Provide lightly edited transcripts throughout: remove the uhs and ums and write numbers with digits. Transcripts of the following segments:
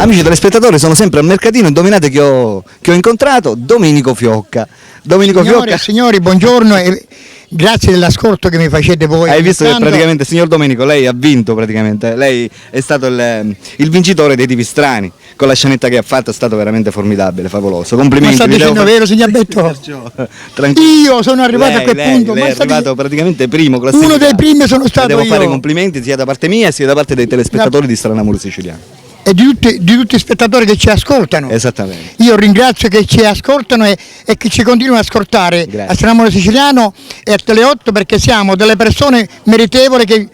Amici telespettatori, sono sempre al mercatino, indovinate che ho incontrato? Domenico Fiocca. Domenico Fiocca. Signori, buongiorno e grazie dell'ascolto che mi facete voi. Hai visto che praticamente, signor Domenico, lei ha vinto praticamente, lei è stato il vincitore dei TV strani, con la scenetta che ha fatto è stato veramente formidabile, favoloso, complimenti. Ma sta dicendo vero, signor Betto? Io sono arrivato a quel punto. Lei è arrivato praticamente primo, uno dei primi sono stato io. Devo fare complimenti sia da parte mia sia da parte dei telespettatori di Stranamore Siciliano. E di tutti gli spettatori che ci ascoltano. Esattamente. Io ringrazio che ci ascoltano e che ci continuano ad ascoltare. Grazie. A Stranamore Siciliano e a Tele 8, perché siamo delle persone meritevoli che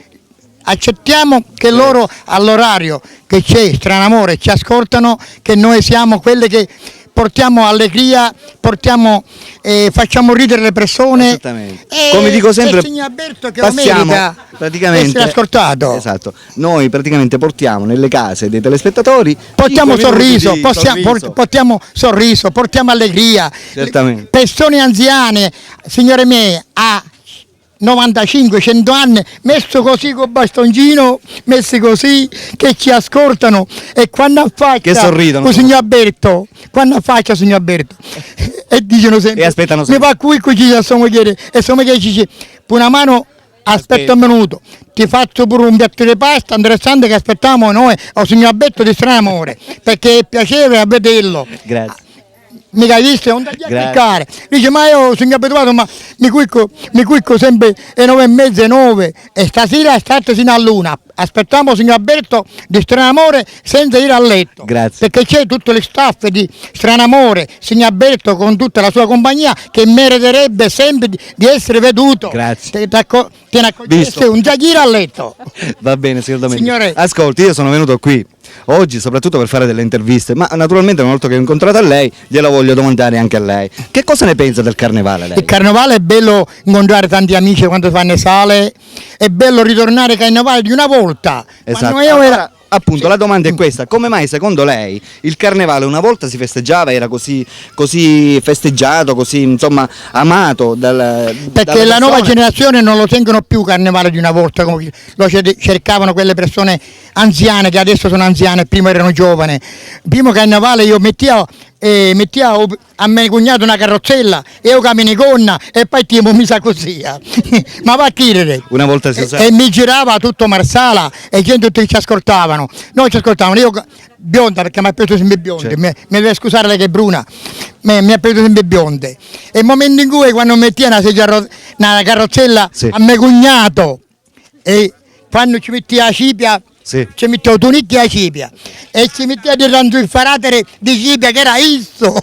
accettiamo che loro all'orario che c'è Stranamore ci ascoltano, che noi siamo quelle che portiamo allegria, facciamo ridere le persone. Esattamente. Come dico sempre, signor Alberto che passiamo lo merita praticamente essere ascoltato. Esatto. Noi praticamente portiamo nelle case dei telespettatori, portiamo sorriso, portiamo allegria. Certamente. Persone anziane, signore mie, a 95, 100 anni, messo così col bastoncino, messi così, che ci ascoltano e quando affaccia, che sorridono, con signor Alberto, quando affaccia signor Alberto e dicono sempre, e aspettano sempre. mi va qui ci siamo chiede e siamo che ci una mano, aspetta un minuto, ti faccio pure un piatto di pasta interessante che aspettiamo noi o signor Alberto di Stranamore, perché è piacevole a vederlo. Grazie. Mica hai visto, non ti cliccare. Dice, ma io sono abituato, ma mi cuico sempre alle 9:30, 9 e stasera è stato fino all'1. Aspettiamo signor Alberto di Stranamore senza ir a letto. Grazie. Perché c'è tutto il staff di Stranamore, signor Alberto con tutta la sua compagnia che meriterebbe sempre di essere veduto. Grazie. Te ne accorgesse un già ir a letto. Va bene, signor Domenico. Signore, ascolti, io sono venuto qui oggi soprattutto per fare delle interviste, ma naturalmente una volta che ho incontrato a lei glielo voglio domandare anche a lei. Che cosa ne pensa del carnevale lei? Il carnevale è bello incontrare tanti amici quando fanno sale, è bello ritornare al carnevale di una volta. Esatto. Quando io era... Appunto, la domanda è questa: come mai secondo lei il carnevale una volta si festeggiava, era così festeggiato, così insomma amato perché la nuova generazione non lo tengono più carnevale di una volta come lo cercavano quelle persone anziane che adesso sono anziane, prima erano giovani. Il primo carnevale io mettevo a mio cognato una carrozzella e io cammino gonna e poi ti mi sa così. Ma va a chiedere. Una volta si usava. E mi girava tutto Marsala e gente tutti ci ascoltavano. Noi ci ascoltavano, io bionda perché mi ha preso sempre bionde, certo. Mi deve scusare lei che è bruna, mi ha preso sempre bionde. E il momento in cui quando metteva una carrozzella sì. A mio cognato e quando ci metteva la cipia, sì. Ci mettevo tunicchi a cipia e ci metteva di ranzulfaratere di cipia che era isso.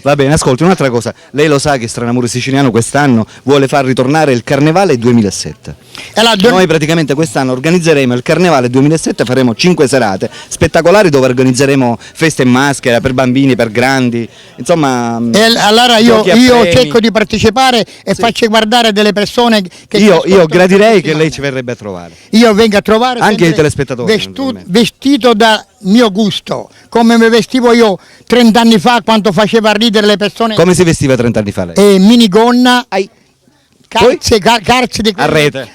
Va bene, ascolti un'altra cosa, lei lo sa che Stranamore Siciliano quest'anno vuole far ritornare il carnevale 2007. Noi praticamente quest'anno organizzeremo il carnevale 2007, faremo 5 serate spettacolari dove organizzeremo feste in maschera per bambini, per grandi, insomma. E allora io cerco di partecipare e sì. Faccio guardare delle persone che io gradirei che lei ci verrebbe a trovare. Io vengo a trovare anche i telespettatori vestito da mio gusto, come mi vestivo io 30 anni fa quando faceva ridere le persone. Come si vestiva 30 anni fa lei? Minigonna, calze di a rete.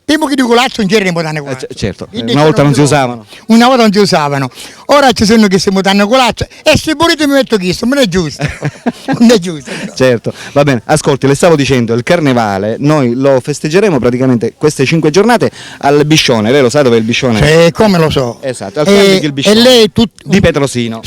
Prima che di colaccio non c'erano mutande colaccio. Certo, una volta non si usavano. Una volta non si usavano. Ora ci sono che si mutano colaccio e se volete mi metto questo, non è giusto. Non è giusto. Però. Certo, va bene. Ascolti, le stavo dicendo, il carnevale noi lo festeggeremo praticamente queste 5 giornate al Biscione. Lei lo sa dove è il Biscione? Come lo so. Esatto, al Campi il Biscione. E lei di Petrosino.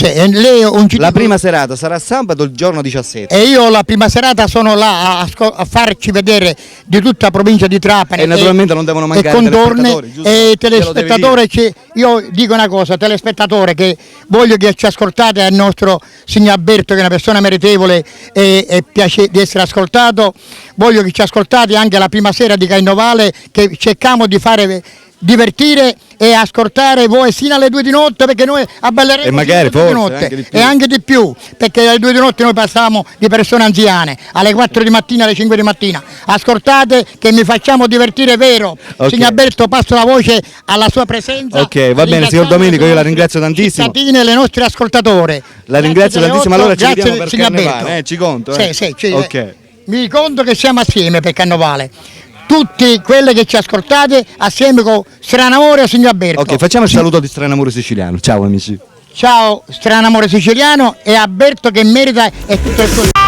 La prima serata sarà sabato il giorno 17. E io la prima serata sono là a farci vedere di tutta la provincia di Trapani. Naturalmente non devono mancare i telespettatori, io dico una cosa, telespettatore, che voglio che ci ascoltate al nostro signor Alberto, che è una persona meritevole e piace di essere ascoltato, voglio che ci ascoltate anche la prima sera di carnevale, che cerchiamo di fare divertire e ascoltare voi sino alle 2 di notte, perché noi abballeremo e magari forse, di notte anche di più, perché alle 2 di notte noi passiamo di persone anziane, alle 4 di mattina, alle 5 di mattina. Ascoltate che mi facciamo divertire, vero? Okay. Signor Alberto, passo la voce alla sua presenza. Ok, va bene, signor Domenico, io la ringrazio tantissimo. Cittadine, le nostre ascoltatori. La ringrazio tantissimo, allora ci vediamo per carnevale, ci conto? Sì, ok. Mi conto che siamo assieme per carnevale. tutti quelli che ci ascoltate assieme con Stranamore e signor Alberto. Ok, facciamo il saluto di Stranamore siciliano. Ciao amici. Ciao Stranamore siciliano e Alberto che merita e tutto il suo...